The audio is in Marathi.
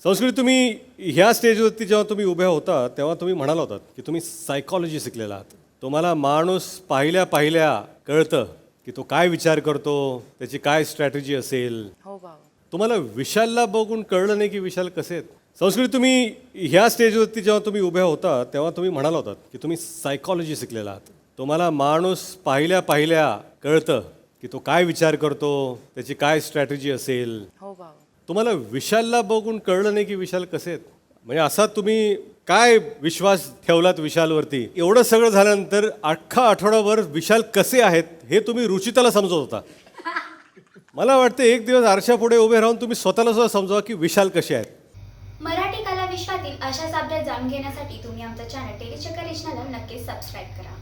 संस्कृती तुम्ही ह्या स्टेजवरती जेव्हा तुम्ही उभ्या होता तेव्हा तुम्ही म्हणाला होतात की तुम्ही सायकॉलॉजी शिकलेला आहात. तुम्हाला माणूस पाहिल्या पाहिल्या कळतं की तो काय विचार करतो, त्याची काय स्ट्रॅटेजी असेल. हो बाबा. तुम्हाला विशालला बघून कळलं नाही की विशाल कसे आहेत. संस्कृती तुम्ही ह्या स्टेजवरती जेव्हा तुम्ही उभ्या होता तेव्हा तुम्ही म्हणाला होतात की तुम्ही सायकॉलॉजी शिकलेला आहात. तुम्हाला माणूस पाहिल्या पाहिल्या कळतं की तो काय विचार करतो, त्याची काय स्ट्रॅटेजी असेल. हो बाबा. तुम्हाला विशालला बघून कळलं नाही की विशाल कसे आहेत. म्हणजे असा तुम्ही काय विश्वास ठेवलात विशालवरती. एवढं सगळं झाल्यानंतर अख्खा आठवडाभर विशाल कसे आहेत हे तुम्ही रुचिताला समजत होता. मला वाटतं एक दिवस आरशापुढे उभे राहून तुम्ही स्वतःला सुद्धा समजावा की विशाल कसे आहेत. मराठी कला विश्वातील अशाच अपडेट जाणून घेण्यासाठी तुम्ही आमचं चॅनल टेलीचक्कर रिजनला नक्कीच सबस्क्राईब करा.